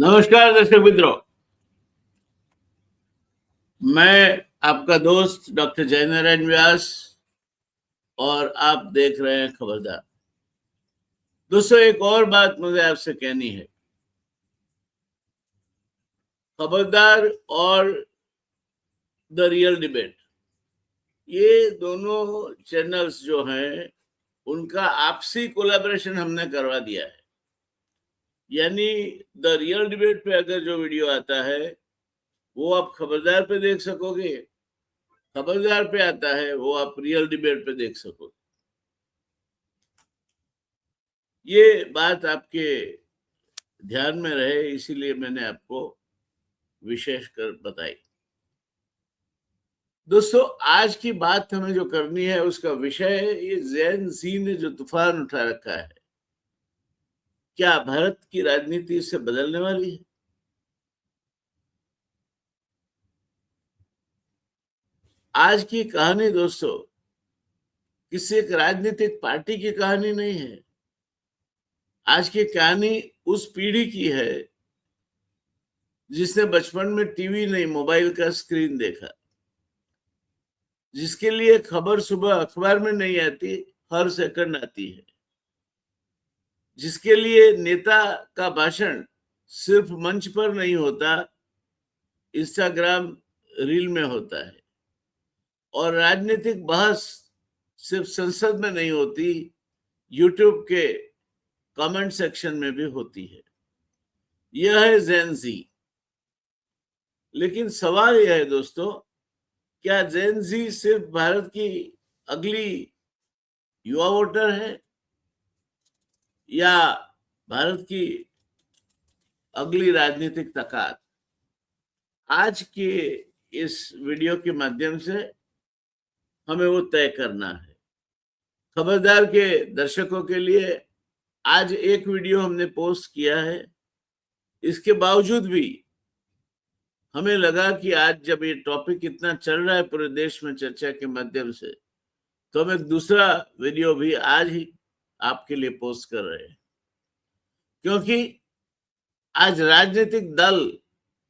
नमस्कार दर्शक मित्रों, मैं आपका दोस्त डॉक्टर जयनारायण व्यास और आप देख रहे हैं खबरदार। दोस्तों, एक और बात मुझे आपसे कहनी है। खबरदार और द रियल डिबेट, ये दोनों चैनल्स जो हैं उनका आपसी कोलैबोरेशन हमने करवा दिया है। यानी द रियल डिबेट पे अगर जो वीडियो आता है वो आप खबरदार पे देख सकोगे, खबरदार पे आता है वो आप रियल डिबेट पे देख सकोगे। ये बात आपके ध्यान में रहे, इसीलिए मैंने आपको विशेष कर बताई। दोस्तों, आज की बात हमें जो करनी है उसका विषय है ये जेन ज़ी ने जो तूफान उठा रखा है, क्या भारत की राजनीति इससे बदलने वाली है? आज की कहानी दोस्तों किसी एक राजनीतिक पार्टी की कहानी नहीं है। आज की कहानी उस पीढ़ी की है जिसने बचपन में टीवी नहीं, मोबाइल का स्क्रीन देखा, जिसके लिए खबर सुबह अखबार में नहीं आती, हर सेकंड आती है, जिसके लिए नेता का भाषण सिर्फ मंच पर नहीं होता, इंस्टाग्राम रील में होता है, और राजनीतिक बहस सिर्फ संसद में नहीं होती, यूट्यूब के कमेंट सेक्शन में भी होती है। यह है जेन ज़ी। लेकिन सवाल यह है दोस्तों, क्या जेन ज़ी सिर्फ भारत की अगली युवा वोटर है या भारत की अगली राजनीतिक ताकत? आज के इस वीडियो के माध्यम से हमें वो तय करना है। खबरदार के दर्शकों के लिए आज एक वीडियो हमने पोस्ट किया है। इसके बावजूद भी हमें लगा कि आज जब ये टॉपिक इतना चल रहा है पूरे देश में चर्चा के माध्यम से, तो हम एक दूसरा वीडियो भी आज ही आपके लिए पोस्ट कर रहे हैं, क्योंकि आज राजनीतिक दल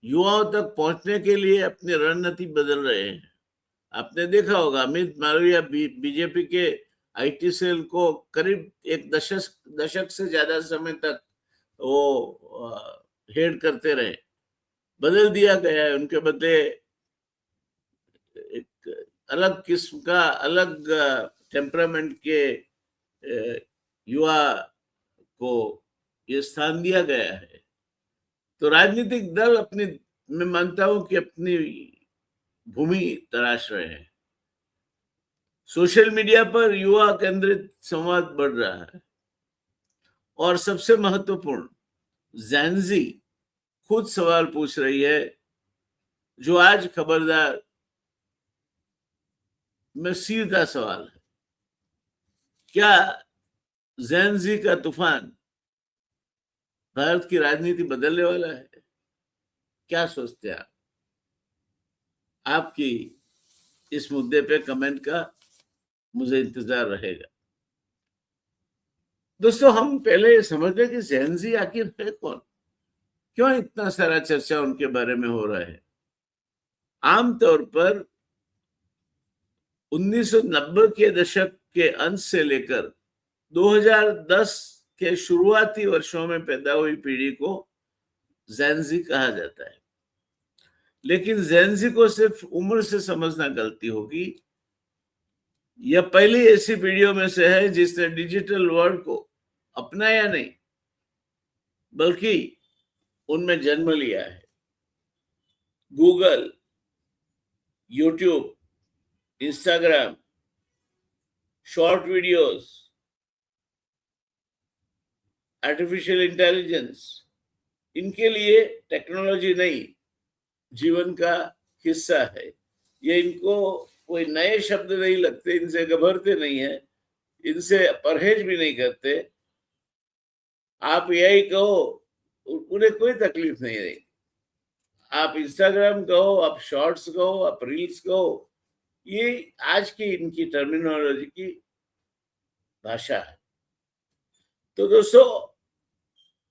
युवाओं तक पहुंचने के लिए अपनी रणनीति बदल रहे हैं। आपने देखा होगा, अमित मालविया बीजेपी के आईटी सेल को करीब एक दशक से ज्यादा समय तक वो हेड करते रहे। बदल दिया गया है, उनके बदले एक अलग किस्म का, अलग टेम्परामेंट के युवा को ये स्थान दिया गया है। तो राजनीतिक दल अपनी, मैं मानता हूं कि अपनी भूमि तराश रहे हैं। सोशल मीडिया पर युवा केंद्रित संवाद बढ़ रहा है, और सबसे महत्वपूर्ण, जेन ज़ी खुद सवाल पूछ रही है, जो आज खबरदार में सीधा सवाल है। क्या जेन ज़ी का तूफान भारत की राजनीति बदलने वाला है? क्या सोचते हैं आप? आपकी इस मुद्दे पे कमेंट का मुझे इंतजार रहेगा। दोस्तों, हम पहले समझ लें कि जेन ज़ी आखिर है कौन, क्यों इतना सारा चर्चा उनके बारे में हो रहा है। आमतौर पर 1990 के दशक के अंत से लेकर 2010 के शुरुआती वर्षों में पैदा हुई पीढ़ी को जेन ज़ी कहा जाता है। लेकिन जेन ज़ी को सिर्फ उम्र से समझना गलती होगी। यह पहली ऐसी पीढ़ियों में से है जिसने डिजिटल वर्ल्ड को अपनाया नहीं, बल्कि उनमें जन्म लिया है। Google, YouTube, Instagram, short videos, artificial intelligence, इनके लिए टेक्नोलॉजी नहीं, जीवन का हिस्सा है। ये इनको कोई नए शब्द नहीं लगते, इनसे घबराते नहीं है, इनसे परहेज भी नहीं करते। आप यही कहो, उन्हें कोई तकलीफ नहीं रही। आप इंस्टाग्राम कहो, आप शॉर्ट्स कहो, आप रील्स कहो, ये आज की इनकी टर्मिनोलॉजी की भाषा है। तो दोस्तों,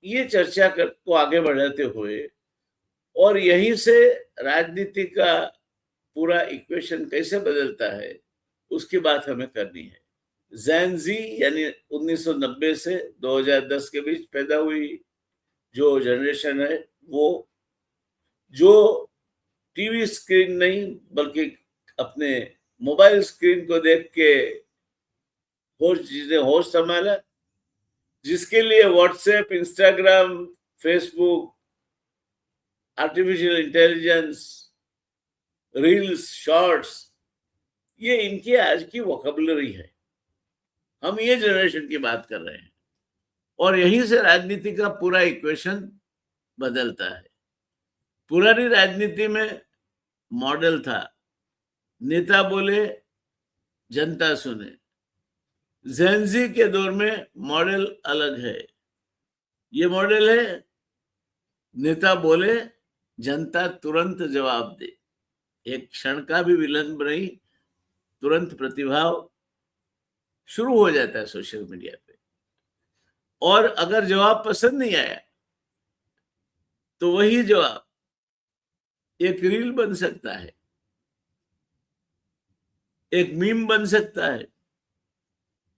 ये चर्चा को आगे बढ़ाते हुए और यहीं से राजनीति का पूरा इक्वेशन कैसे बदलता है उसकी बात हमें करनी है। ज़ेन ज़ी यानी 1990 से 2010 के बीच पैदा हुई जो जनरेशन है, वो जो टीवी स्क्रीन नहीं बल्कि अपने मोबाइल स्क्रीन को देख के जिसने होश संभाला, जिसके लिए WhatsApp, Instagram, Facebook, artificial intelligence, reels, shorts, ये इनकी आज की वोकैबुलरी है। हम ये जनरेशन की बात कर रहे हैं और यहीं से राजनीति का पूरा इक्वेशन बदलता है। पुरानी राजनीति में मॉडल था, नेता बोले, जनता सुने। ज़ेन ज़ी के दौर में मॉडल अलग है। ये मॉडल है, नेता बोले, जनता तुरंत जवाब दे। एक क्षण का भी विलंब नहीं, तुरंत प्रतिभाव शुरू हो जाता है सोशल मीडिया पे। और अगर जवाब पसंद नहीं आया तो वही जवाब एक रील बन सकता है, एक मीम बन सकता है,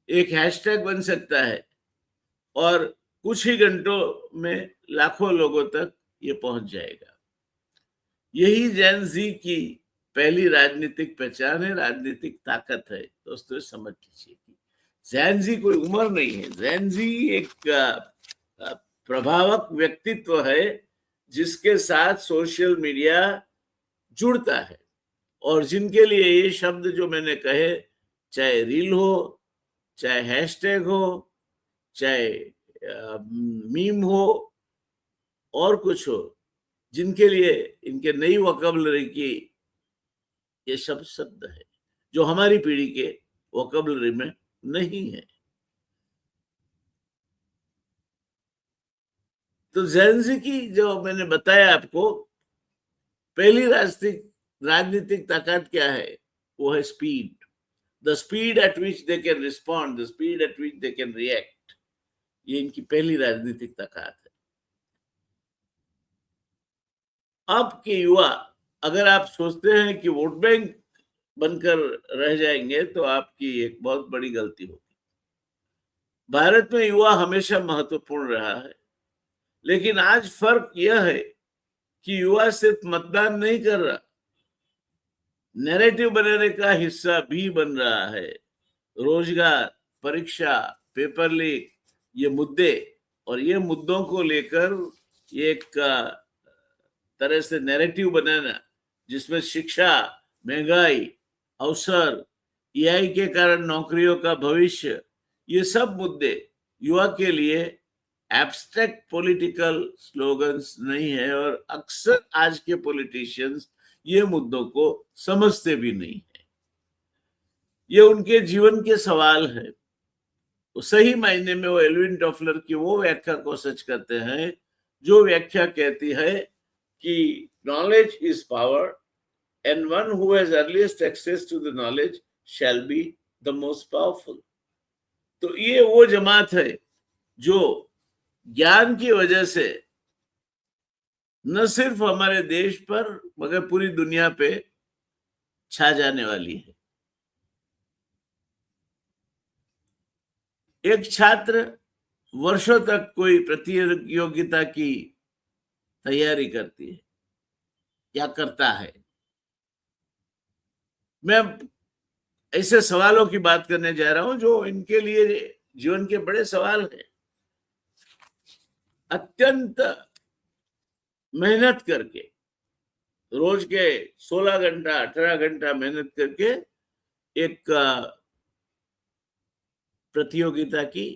एक हैशटैग बन सकता है और कुछ ही घंटों में लाखों लोगों तक ये पहुंच जाएगा। यही ज़ेन ज़ी की पहली राजनीतिक पहचान है, राजनीतिक ताकत है। दोस्तों समझ लीजिए कि ज़ेन ज़ी कोई उम्र नहीं है। ज़ेन ज़ी एक प्रभावक व्यक्तित्व है जिसके साथ सोशल मीडिया जुड़ता है और जिनके लिए ये शब्द जो मैंने कहे, चाहे रील हो, चाहे हैशटैग हो, चाहे मीम हो और कुछ हो, जिनके लिए इनके नई वोकैबुलरी की ये शब्द है जो हमारी पीढ़ी के वोकैबुलरी में नहीं है। तो ज़ेन ज़ी की जो मैंने बताया आपको, पहली राजनीतिक ताकत क्या है? वो है speed. The speed at which they can respond, the speed at which they can react, ये इनकी पहली राजनीतिक ताकत है। अब के युवा अगर आप सोचते हैं कि वोट बैंक बनकर रह जाएंगे तो आपकी एक बहुत बड़ी गलती होगी। भारत में युवा हमेशा महत्वपूर्ण रहा है, लेकिन आज फर्क यह है कि युवा सिर्फ मतदान नहीं कर रहा, नैरेटिव बनाने का हिस्सा भी बन रहा है। रोजगार, परीक्षा, पेपर लीक, ये मुद्दे और ये मुद्दों को लेकर एक तरह से नैरेटिव बनाना जिसमें शिक्षा, महंगाई, अवसर, एआई के कारण नौकरियों का भविष्य, ये सब मुद्दे युवा के लिए एब्स्ट्रैक्ट पॉलिटिकल स्लोगन्स नहीं है और अक्सर आज के पॉलिटिशियंस ये मुद्दों को समझते भी नहीं है। ये उनके जीवन के सवाल है। तो सही मायने में वो एल्विन टॉफलर की वो व्याख्या को सच करते हैं जो व्याख्या कहती है कि knowledge is power and one who has earliest access to the knowledge shall be the most powerful। तो ये वो जमात है जो ज्ञान की वजह से न सिर्फ हमारे देश पर मगर पूरी दुनिया पे छा जाने वाली है। एक छात्र वर्षों तक कोई प्रतियोगिता की तैयारी करती है या करता है। मैं ऐसे सवालों की बात करने जा रहा हूं जो इनके लिए जीवन के बड़े सवाल हैं। अत्यंत मेहनत करके, रोज के 16 घंटा 18 घंटा मेहनत करके एक प्रतियोगिता की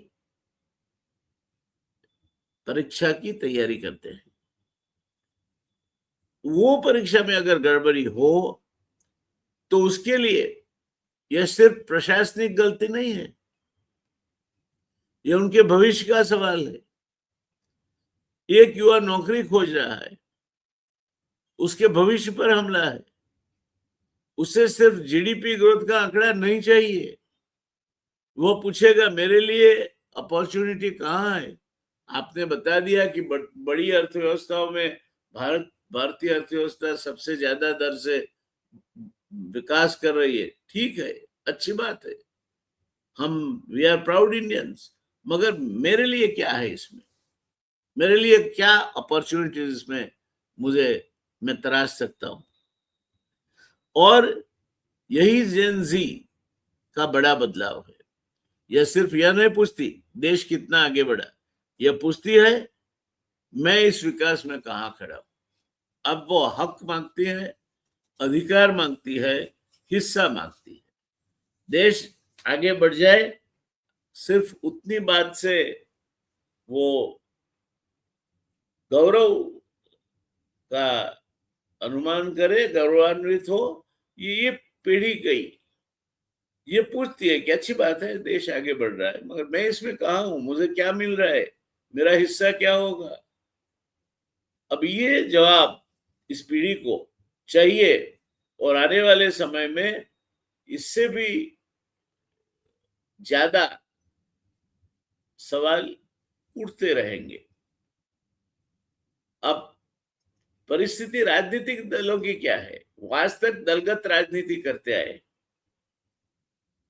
परीक्षा की तैयारी करते हैं। वो परीक्षा में अगर गड़बड़ी हो तो उसके लिए यह सिर्फ प्रशासनिक गलती नहीं है, यह उनके भविष्य का सवाल है। एक युवा नौकरी खोज रहा है, उसके भविष्य पर हमला है। उसे सिर्फ जीडीपी ग्रोथ का आंकड़ा नहीं चाहिए, वो पूछेगा मेरे लिए अपॉर्चुनिटी कहाँ है, आपने बता दिया कि बड़ी अर्थव्यवस्थाओं में भारतीय अर्थव्यवस्था सबसे ज्यादा दर से विकास कर रही है। ठीक है, अच्छी बात है, हम वी आर प्राउड इंडियंस। मगर मेरे लिए क्या है इसमें, मेरे लिए क्या अपॉर्चुनिटीज इसमें मैं तराश सकता हूं? और यही जेन जी का बड़ा बदलाव है। यह सिर्फ यह नहीं पूछती देश कितना आगे बढ़ा, यह पूछती है मैं इस विकास में कहां खड़ा हूं। अब वो हक मांगती है, अधिकार मांगती है, हिस्सा मांगती है। देश आगे बढ़ जाए सिर्फ उतनी बात से वो गौरव का अनुमान करे, गौरवान्वित हो, ये पीढ़ी गई। ये पूछती है कि अच्छी बात है देश आगे बढ़ रहा है, मगर मैं इसमें कहाँ हूं, मुझे क्या मिल रहा है, मेरा हिस्सा क्या होगा? अब ये जवाब इस पीढ़ी को चाहिए, और आने वाले समय में इससे भी ज्यादा सवाल उठते रहेंगे। अब परिस्थिति राजनीतिक दलों की क्या है? वो आज तक दलगत राजनीति करते आए,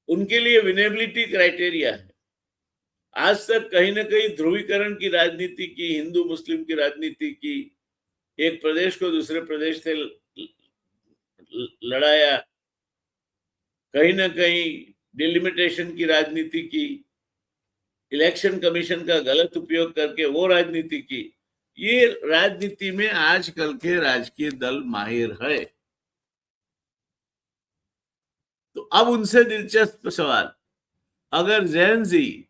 उनके लिए विनेबिलिटी क्राइटेरिया है। आज तक कहीं ना कहीं ध्रुवीकरण की राजनीति की, हिंदू मुस्लिम की राजनीति की, एक प्रदेश को दूसरे प्रदेश से लड़ाया, कहीं ना कहीं डिलिमिटेशन की राजनीति की, इलेक्शन कमीशन का गलत उपयोग करके वो राजनीति की। ये राजनीति में आजकल के राजकीय दल माहिर है। तो अब उनसे दिलचस्प सवाल, अगर जैन जी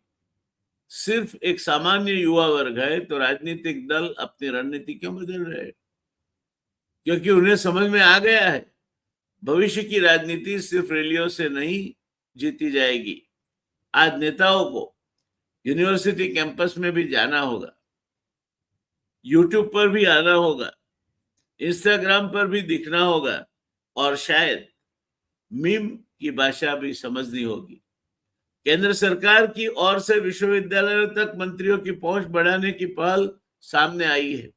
सिर्फ एक सामान्य युवा वर्ग है तो राजनीतिक दल अपनी रणनीति क्यों बदल रहे हैं? क्योंकि उन्हें समझ में आ गया है भविष्य की राजनीति सिर्फ रैलियों से नहीं जीती जाएगी। आज नेताओं को यूनिवर्सिटी कैंपस में भी जाना होगा, यूट्यूब पर भी आना होगा, इंस्टाग्राम पर भी दिखना होगा, और शायद मीम की भाषा भी समझनी होगी। केंद्र सरकार की ओर से विश्वविद्यालयों तक मंत्रियों की पहुंच बढ़ाने की पहल सामने आई है,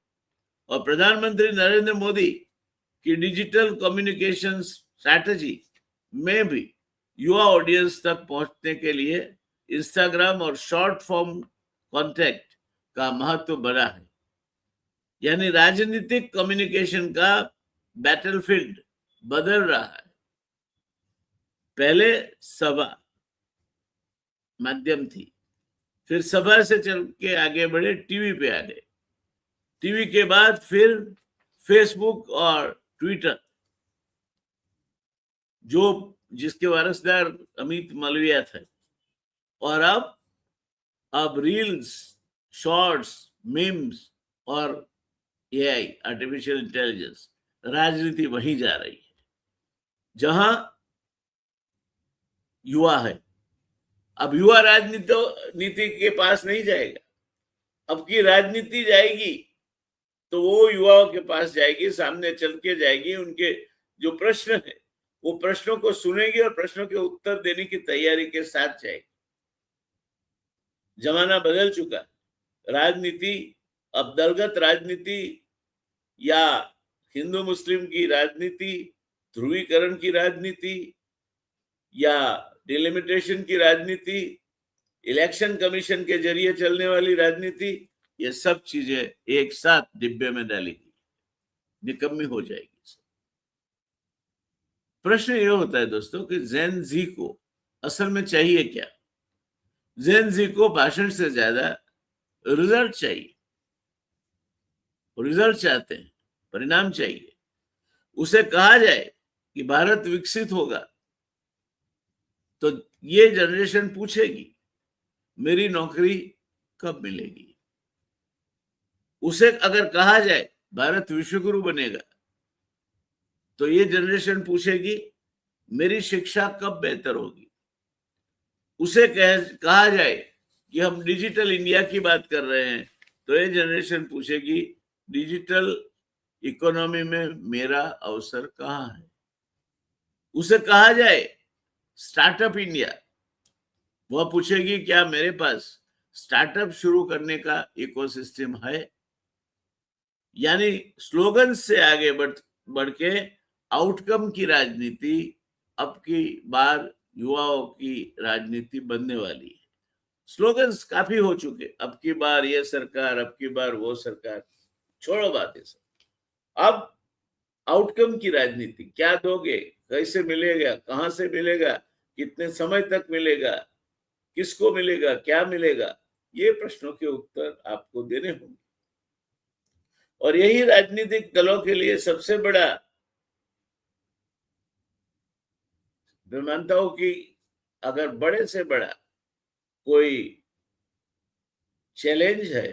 और प्रधानमंत्री नरेंद्र मोदी की डिजिटल कम्युनिकेशन स्ट्रैटेजी में भी युवा ऑडियंस तक पहुंचने के लिए इंस्टाग्राम और शॉर्ट फॉर्म कॉन्टेंट का महत्व बढ़ा है। यानी राजनीतिक कम्युनिकेशन का बैटलफील्ड बदल रहा है। पहले सभा माध्यम थी, फिर सभा से चल के आगे बढ़े टीवी पे आ गए, टीवी के बाद फिर फेसबुक और ट्विटर, जो जिसके वारसदार अमित मालविया थे, और अब रील्स, शॉर्ट्स, मीम्स और एआई, आर्टिफिशियल इंटेलिजेंस। राजनीति वहीं जा रही है जहां युवा है। अब युवा नीति के पास नहीं जाएगा, अब की राजनीति जाएगी तो वो युवाओं के पास जाएगी, सामने चल के जाएगी, उनके जो प्रश्न है वो प्रश्नों को सुनेगी और प्रश्नों के उत्तर देने की तैयारी के साथ जाएगी। जमाना बदल चुका, राजनीति अब दलगत राजनीति या हिंदू मुस्लिम की राजनीति, ध्रुवीकरण की राजनीति या डिलिमिटेशन की राजनीति, इलेक्शन कमीशन के जरिए चलने वाली राजनीति, ये सब चीजें एक साथ डिब्बे में डालेगी, निकम्मी हो जाएगी। प्रश्न ये होता है दोस्तों कि जेन जी को असल में चाहिए क्या? जेन जी को भाषण से ज्यादा रिजल्ट चाहिए, रिजल्ट चाहते हैं, परिणाम चाहिए। उसे कहा जाए कि भारत विकसित होगा तो ये जनरेशन पूछेगी मेरी नौकरी कब मिलेगी। उसे अगर कहा जाए भारत विश्वगुरु बनेगा तो ये जनरेशन पूछेगी मेरी शिक्षा कब बेहतर होगी। उसे कहा जाए कि हम डिजिटल इंडिया की बात कर रहे हैं तो ये जनरेशन पूछेगी डिजिटल इकोनॉमी में मेरा अवसर कहाँ है। उसे कहा जाए स्टार्टअप इंडिया, वह पूछेगी क्या मेरे पास स्टार्टअप शुरू करने का इकोसिस्टम है। यानी स्लोगन से आगे बढ़ के आउटकम की राजनीति अब की बार युवाओं की राजनीति बनने वाली है। स्लोगन्स काफी हो चुके, अब की बार ये सरकार, अब की बार वो सरकार, छोड़ो बातें सब। अब आउटकम की राजनीति, क्या दोगे, कैसे मिलेगा, कहां से मिलेगा, कितने समय तक मिलेगा, किसको मिलेगा, क्या मिलेगा, ये प्रश्नों के उत्तर आपको देने होंगे। और यही राजनीतिक दलों के लिए सबसे बड़ा, मैं मानता हूं कि अगर बड़े से बड़ा कोई चैलेंज है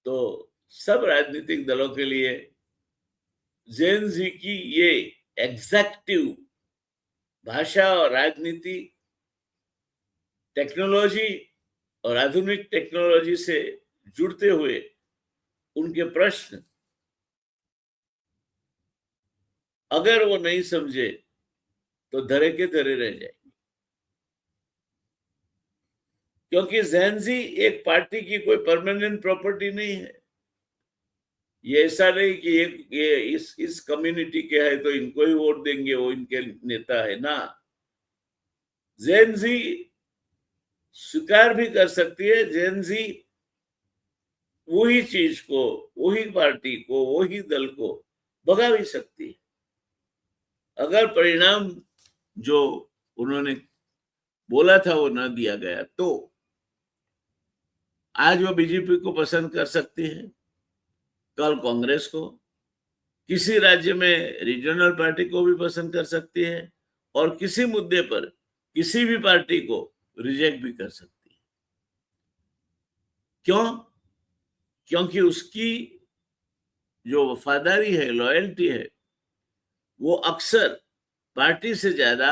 तो सब राजनीतिक दलों के लिए जेन जी की ये एग्जैक्टिव भाषा और राजनीति, टेक्नोलॉजी और आधुनिक टेक्नोलॉजी से जुड़ते हुए उनके प्रश्न अगर वो नहीं समझे तो धरे के धरे रह जाएंगे। क्योंकि जेनजी एक पार्टी की कोई परमानेंट प्रॉपर्टी नहीं है। ये ऐसा नहीं कि ये इस कम्युनिटी के है तो इनको ही वोट देंगे, वो इनके नेता है ना। जेनजी स्वीकार भी कर सकती है, जेनजी वही चीज को, वही पार्टी को, वही दल को भगा भी सकती है अगर परिणाम जो उन्होंने बोला था वो न दिया गया तो। आज वो बीजेपी को पसंद कर सकती है, कल कांग्रेस को, किसी राज्य में रीजनल पार्टी को भी पसंद कर सकती है और किसी मुद्दे पर किसी भी पार्टी को रिजेक्ट भी कर सकती है। क्यों? क्योंकि उसकी जो वफादारी है, लॉयल्टी है, वो अक्सर पार्टी से ज्यादा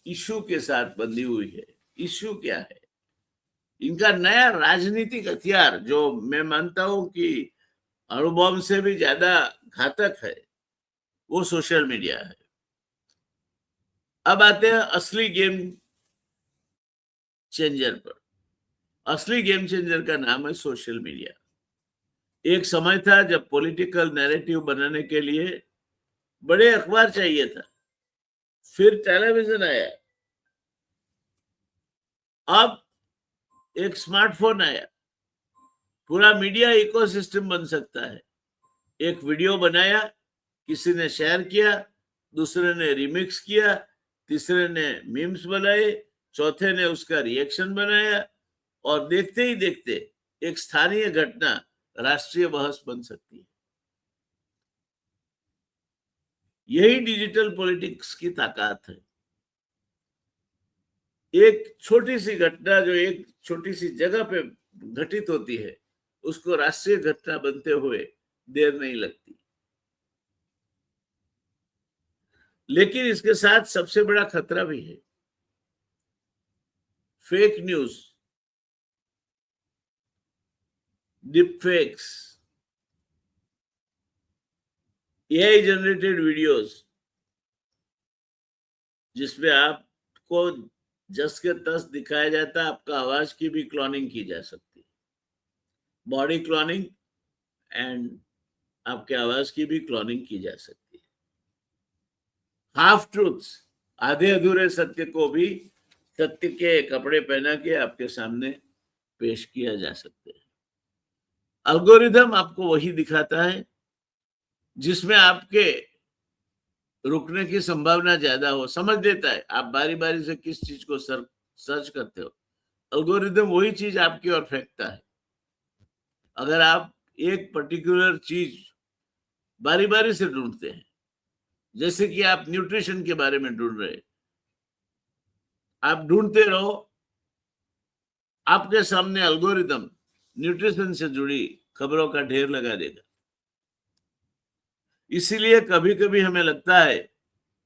इशू के साथ बंधी हुई है। इशू क्या है? इनका नया राजनीतिक हथियार, जो मैं मानता हूं कि अणुबॉम्ब से भी ज्यादा घातक है, वो सोशल मीडिया है। अब आते हैं असली गेम चेंजर पर। असली गेम चेंजर का नाम है सोशल मीडिया। एक समय था जब पॉलिटिकल नैरेटिव बनाने के लिए बड़े अखबार चाहिए था, फिर टेलीविजन आया, अब एक स्मार्टफोन आया, पूरा मीडिया इकोसिस्टम बन सकता है। एक वीडियो बनाया, किसी ने शेयर किया, दूसरे ने रिमिक्स किया, तीसरे ने मीम्स बनाए, चौथे ने उसका रिएक्शन बनाया, और देखते ही देखते एक स्थानीय घटना राष्ट्रीय बहस बन सकती है। यही डिजिटल पॉलिटिक्स की ताकत है। एक छोटी सी घटना जो एक छोटी सी जगह पे घटित होती है, उसको राष्ट्रीय घटना बनते हुए देर नहीं लगती। लेकिन इसके साथ सबसे बड़ा खतरा भी है, fake news, deep fakes, AI generated videos, जिसमें आपको जस के तस दिखाया जाता है, आपका आवाज की भी क्लोनिंग की जा सकती है, बॉडी क्लोनिंग एंड आपके आवाज की भी क्लोनिंग की जा सकती है। हाफ ट्रूथ्स, आधे अधूरे सत्य को भी सत्य के कपड़े पहना के आपके सामने पेश किया जा सकता है। एल्गोरिदम आपको वही दिखाता है जिसमें आपके रुकने की संभावना ज्यादा हो। समझ लेता है आप बारी बारी से किस चीज को सर्च करते हो, एल्गोरिदम वही चीज आपकी ओर फेंकता है। अगर आप एक पर्टिकुलर चीज बारी बारी से ढूंढते हैं, जैसे कि आप न्यूट्रिशन के बारे में ढूंढ रहे, आप ढूंढते रहो, आपके सामने एल्गोरिदम न्यूट्रिशन से जुड़ी खबरों का ढेर लगा देगा। इसीलिए कभी कभी हमें लगता है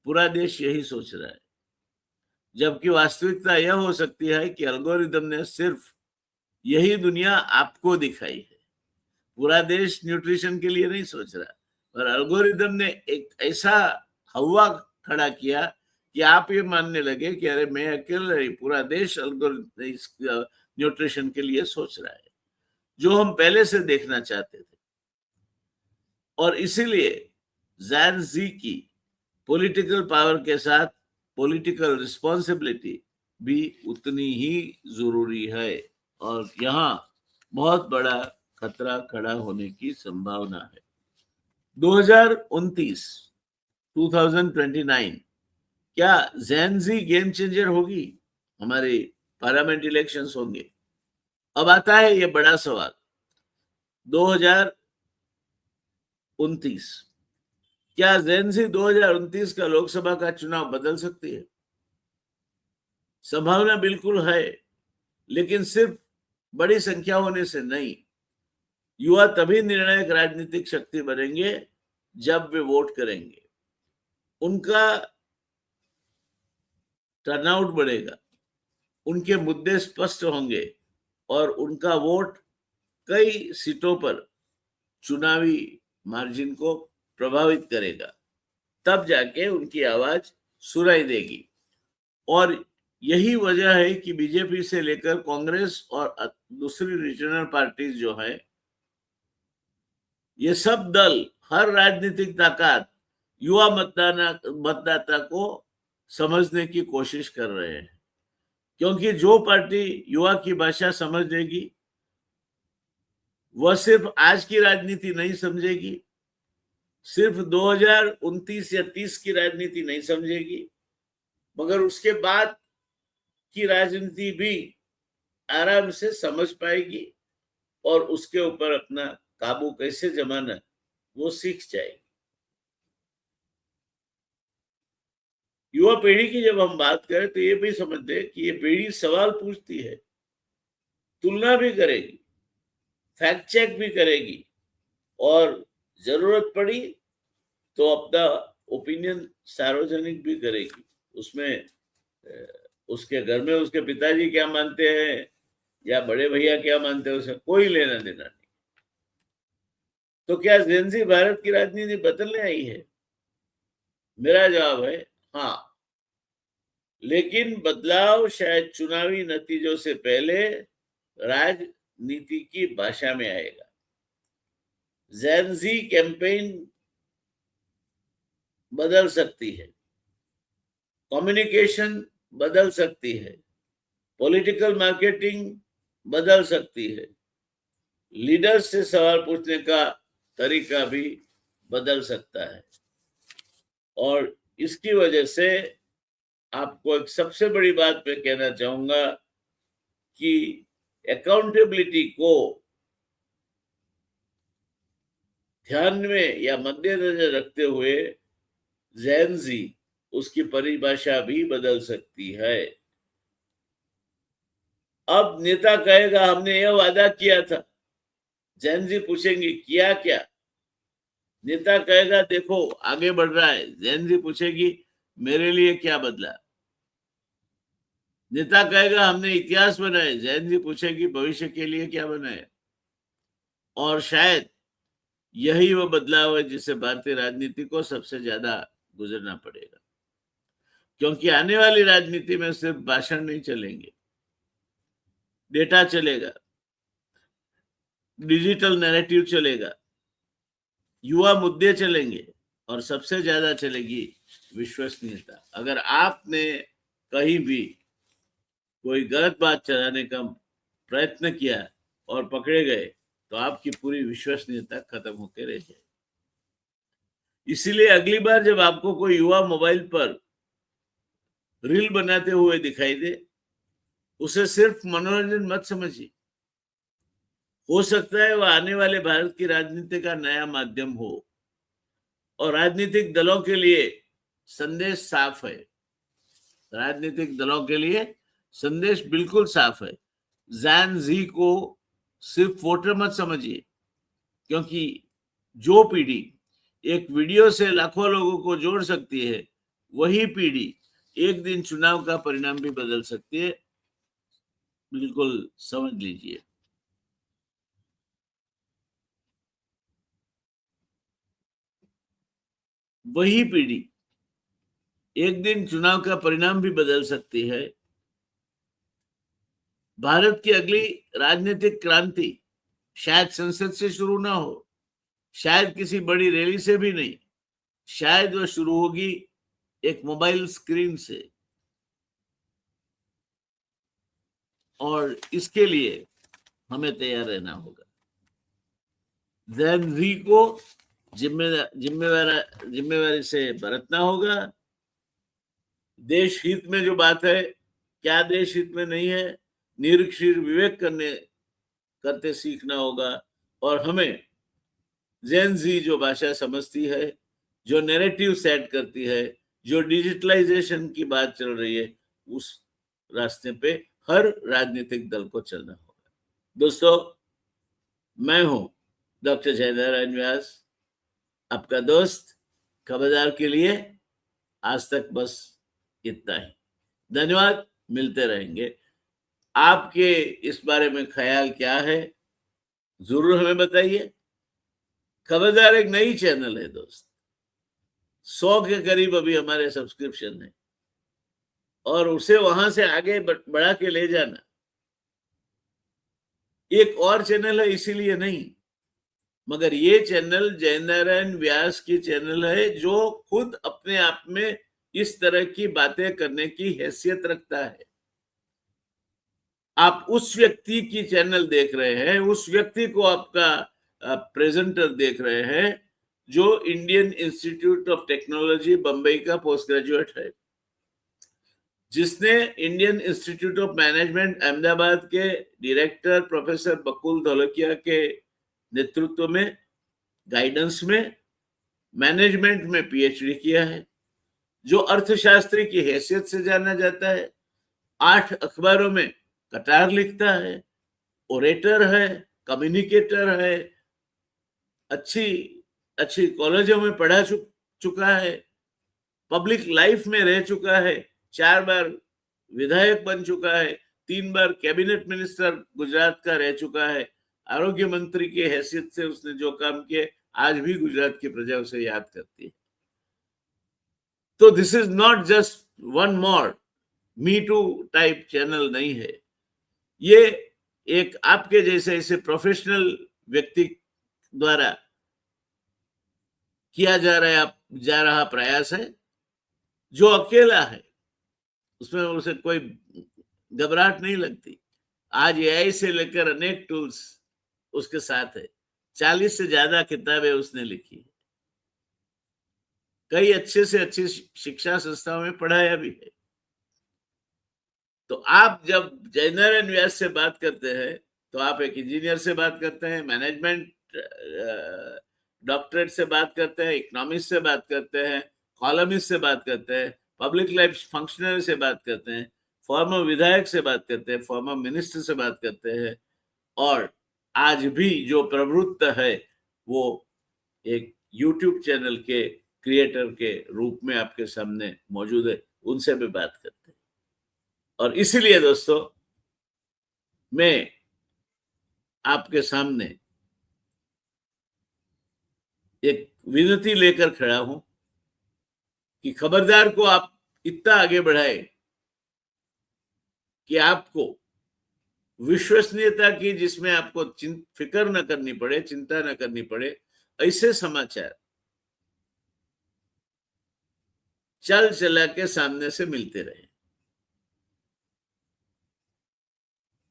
पूरा देश यही सोच रहा है, जबकि वास्तविकता यह हो सकती है कि एल्गोरिदम ने सिर्फ यही दुनिया आपको दिखाई है। पूरा देश न्यूट्रिशन के लिए नहीं सोच रहा, पर एल्गोरिदम ने एक ऐसा हवा खड़ा किया कि आप ये मानने लगे कि अरे मैं अकेला नहीं, पूरा देश न्यूट्रिशन के लिए सोच रहा है, जो हम पहले से देखना चाहते थे। और इसीलिए जैन जी की पॉलिटिकल पावर के साथ पॉलिटिकल रिस्पॉन्सिबिलिटी भी उतनी ही जरूरी है, और यहाँ बहुत बड़ा खतरा खड़ा होने की संभावना है। 2029 2029 क्या जैन जी गेम चेंजर होगी? हमारे पार्लियामेंट इलेक्शंस होंगे। अब आता है ये बड़ा सवाल, 2029 क्या जैन जी 2029 का लोकसभा का चुनाव बदल सकती है? संभावना बिल्कुल है, लेकिन सिर्फ बड़ी संख्या होने से नहीं। युवा तभी निर्णायक राजनीतिक शक्ति बनेंगे जब वे वोट करेंगे, उनका टर्नआउट बढ़ेगा, उनके मुद्दे स्पष्ट होंगे और उनका वोट कई सीटों पर चुनावी मार्जिन को प्रभावित करेगा। तब जाके उनकी आवाज सुनाई देगी। और यही वजह है कि बीजेपी से लेकर कांग्रेस और दूसरी रीजनल पार्टीज जो है, ये सब दल, हर राजनीतिक ताकत युवा मतदाता को समझने की कोशिश कर रहे हैं, क्योंकि जो पार्टी युवा की भाषा समझ लेगी वह सिर्फ आज की राजनीति नहीं समझेगी, सिर्फ 2029 या 30 की राजनीति नहीं समझेगी, मगर उसके बाद की राजनीति भी आराम से समझ पाएगी और उसके ऊपर अपना काबू कैसे जमाना वो सीख जाएगी। युवा पीढ़ी की जब हम बात करें तो ये भी समझ लें कि ये पीढ़ी सवाल पूछती है, तुलना भी करेगी, फैक्ट चेक भी करेगी, और जरूरत पड़ी तो अपना ओपिनियन सार्वजनिक भी करेगी। उसमें उसके घर में उसके पिताजी क्या मानते हैं या बड़े भैया क्या मानते हैं, उसे कोई लेना देना नहीं। तो क्या जेन ज़ी भारत की राजनीति बदलने आई है? मेरा जवाब है हाँ, लेकिन बदलाव शायद चुनावी नतीजों से पहले राजनीति की भाषा में आएगा। जेन ज़ी कैंपेन बदल सकती है, कम्युनिकेशन बदल सकती है, पॉलिटिकल मार्केटिंग बदल सकती है, लीडर्स से सवाल पूछने का तरीका भी बदल सकता है। और इसकी वजह से आपको एक सबसे बड़ी बात मैं कहना चाहूंगा कि अकाउंटेबिलिटी को ध्यान में या मद्देनजर रखते हुए जेन ज़ी उसकी परिभाषा भी बदल सकती है। अब नेता कहेगा हमने यह वादा किया था, जेन ज़ी पूछेंगे किया क्या? नेता कहेगा देखो आगे बढ़ रहा है, जेन ज़ी पूछेगी मेरे लिए क्या बदला? नेता कहेगा हमने इतिहास बनाए, जेन ज़ी पूछेगी भविष्य के लिए क्या बनाया? और शायद यही वो बदलाव है जिसे भारतीय राजनीति को सबसे ज्यादा गुजरना पड़ेगा, क्योंकि आने वाली राजनीति में सिर्फ भाषण नहीं चलेंगे, डेटा चलेगा, डिजिटल नैरेटिव चलेगा, युवा मुद्दे चलेंगे, और सबसे ज्यादा चलेगी विश्वसनीयता। अगर आपने कहीं भी कोई गलत बात चलाने का प्रयत्न किया और पकड़े गए तो आपकी पूरी विश्वसनीयता खत्म होकर रह जाएगी। इसीलिए अगली बार जब आपको कोई युवा मोबाइल पर रील बनाते हुए दिखाई दे, उसे सिर्फ मनोरंजन मत समझिए। हो सकता है वह आने वाले भारत की राजनीति का नया माध्यम हो, और राजनीतिक दलों के लिए संदेश साफ है। राजनीतिक दलों के लिए संदेश बिल्कुल साफ है। जैन ज़ी को सिर्फ वोटर मत समझिए, क्योंकि जो पीढ़ी एक वीडियो से लाखों लोगों को जोड़ सकती है, वही पीढ़ी एक दिन चुनाव का परिणाम भी बदल सकती है। बिल्कुल समझ लीजिए। वही पीढ़ी एक दिन चुनाव का परिणाम भी बदल सकती है। भारत की अगली राजनीतिक क्रांति शायद संसद से शुरू ना हो, शायद किसी बड़ी रैली से भी नहीं, शायद वह शुरू होगी एक मोबाइल स्क्रीन से। और इसके लिए हमें तैयार रहना होगा। जेन जी को जिम्मेवारी से बरतना होगा। देश हित में जो बात है, क्या देश हित में नहीं है, निरीक्षण विवेक करते सीखना होगा। और हमें जेन जी जो भाषा समझती है, जो नैरेटिव सेट करती है, जो डिजिटलाइजेशन की बात चल रही है, उस रास्ते पे हर राजनीतिक दल को चलना होगा। दोस्तों, मैं हूं डॉक्टर जयनारायण व्यास, आपका दोस्त। खबरदार के लिए आज तक बस इतना ही। धन्यवाद, मिलते रहेंगे। आपके इस बारे में ख्याल क्या है, जरूर हमें बताइए। खबरदार एक नई चैनल है दोस्त, 100 के करीब अभी हमारे सब्सक्रिप्शन है, और उसे वहां से आगे बढ़ा के ले जाना। एक और चैनल है इसीलिए नहीं, मगर ये चैनल जयनारायण व्यास की चैनल है, जो खुद अपने आप में इस तरह की बातें करने की हैसियत रखता है। आप उस व्यक्ति की चैनल देख रहे हैं, उस व्यक्ति को आपका प्रेजेंटर देख रहे हैं, जो Indian Institute of Technology Bombay का पोस्ट ग्रेजुएट है, जिसने Indian Institute of Management Ahmedabad के डायरेक्टर प्रोफेसर बकुल धोलकिया के नेतृत्व में, गाइडेंस में, मैनेजमेंट में पीएचडी किया है, जो अर्थशास्त्री की हैसियत से जाना जाता है, 8 अखबारों में कटार लिखता है, ओरेटर है, कम्युनिकेटर है, अच्छी कॉलेजों में पढ़ा चुका है, पब्लिक लाइफ में रह चुका है, 4 बार विधायक बन चुका है, 3 बार कैबिनेट मिनिस्टर गुजरात का रह चुका है, आरोग्य मंत्री की हैसियत से उसने जो काम किए आज भी गुजरात की प्रजा उसे याद करती है। तो this is not just one more me too type channel नहीं है, ये एक आपके जैसे ऐसे प्रोफेशनल व्यक्ति द्वारा किया जा रहा प्रयास है, जो अकेला है, उसमें उसे कोई घबराहट नहीं लगती। आज एआई से लेकर अनेक टूल्स उसके साथ है, 40 से ज्यादा किताबें उसने लिखी, कई अच्छे से अच्छी शिक्षा संस्थाओं में पढ़ाया भी है। तो आप जब जयनारायण व्यास से बात करते हैं, तो आप एक इंजीनियर से बात करते हैं, मैनेजमेंट डॉक्टरेट से बात करते हैं, इकोनॉमिक्स से बात करते हैं, कॉलमिस्ट से बात करते हैं, पब्लिक लाइफ फंक्शनरी से बात करते हैं, फॉर्मर विधायक से बात करते हैं, फॉर्मर मिनिस्टर से बात करते हैं, और आज भी जो प्रवृत्त है वो एक यूट्यूब चैनल के क्रिएटर के रूप में आपके सामने मौजूद है, उनसे भी बात करते हैं। और इसीलिए दोस्तों, मैं आपके सामने एक विनती लेकर खड़ा हूं कि खबरदार को आप इतना आगे बढ़ाए कि आपको विश्वसनीयता की, जिसमें आपको फिक्र न करनी पड़े, चिंता न करनी पड़े, ऐसे समाचार चल चला के सामने से मिलते रहे।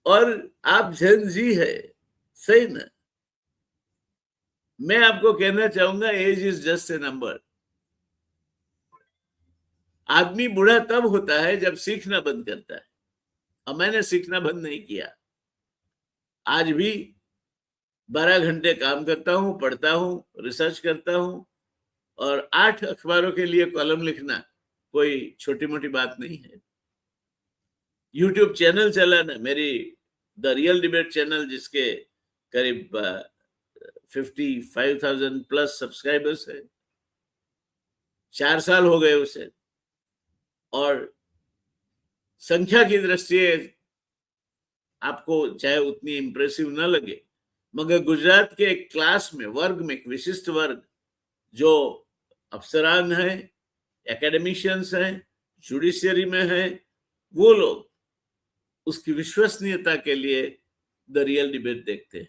और आप जन जी है, सही ना? मैं आपको कहना चाहूंगा, age is just a number. आदमी बूढ़ा तब होता है जब सीखना बंद करता है, और मैंने सीखना बंद नहीं किया। आज भी 12 घंटे काम करता हूं, पढ़ता हूं, रिसर्च करता हूं, और 8 अखबारों के लिए कॉलम लिखना कोई छोटी मोटी बात नहीं है। यूट्यूब चैनल चलाना, मेरी द रियल डिबेट चैनल, जिसके करीब 55,000 प्लस सब्सक्राइबर्स है, 4 साल हो गए उसे, और संख्या की दृष्टि आपको चाहे उतनी इंप्रेसिव न लगे, मगर गुजरात के एक क्लास में, वर्ग में, एक विशिष्ट वर्ग जो अफसरान है, एकेडमिशियंस हैं, जुडिशियरी में हैं, वो लोग उसकी विश्वसनीयता के लिए द रियल डिबेट देखते हैं।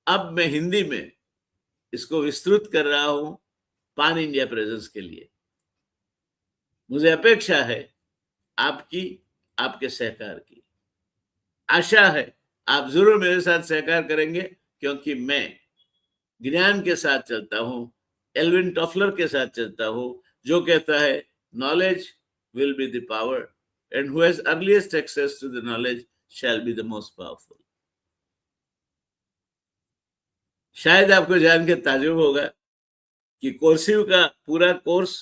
अब मैं हिंदी में इसको विस्तृत कर रहा हूं पान इंडिया प्रेजेंस के लिए। मुझे अपेक्षा है आपकी, आपके सहकार की। आशा है आप जरूर मेरे साथ सहकार करेंगे, क्योंकि मैं ज्ञान के साथ चलता हूं, एल्विन टॉफलर के साथ चलता हूं, जो कहता है knowledge will be the power and who has earliest access to the knowledge shall be the most powerful. शायद आपको जान के ताज्जुब होगा कि कोर्सिव का पूरा कोर्स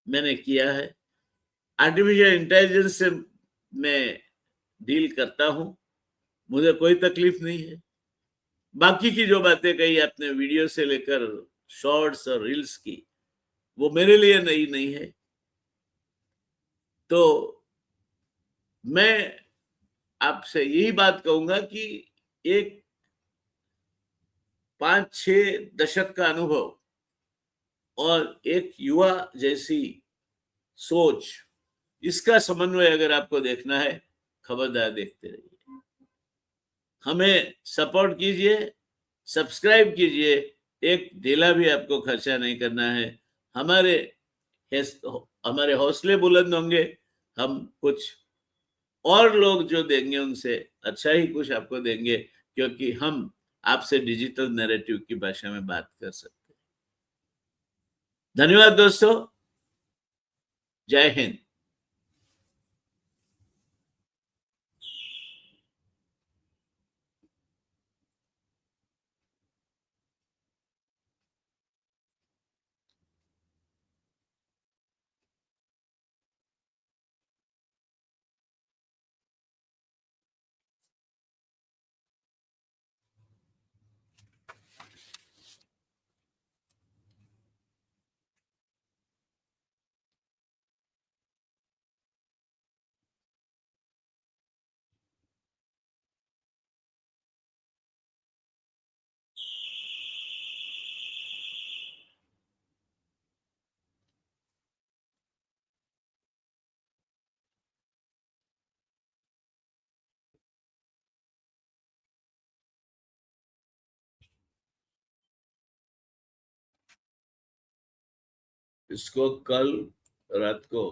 मैंने किया है। आर्टिफिशियल इंटेलिजेंस से मैं डील करता हूं, मुझे कोई तकलीफ नहीं है। बाकी की जो बातें कही आपने वीडियो से लेकर शॉर्ट्स और रील्स की, वो मेरे लिए नई नहीं है। तो मैं आपसे यही बात कहूंगा कि एक 5-6 दशक का अनुभव और एक युवा जैसी सोच, इसका समन्वय अगर आपको देखना है, खबरदार देखते रहिए। हमें सपोर्ट कीजिए, सब्सक्राइब कीजिए, एक ढीला भी आपको खर्चा नहीं करना है। हमारे हमारे हौसले बुलंद होंगे, हम कुछ और लोग जो देंगे उनसे अच्छा ही कुछ आपको देंगे, क्योंकि हम आपसे डिजिटल नैरेटिव की भाषा में बात कर सकते हैं। धन्यवाद दोस्तों, जय हिंद। इसको कल रात को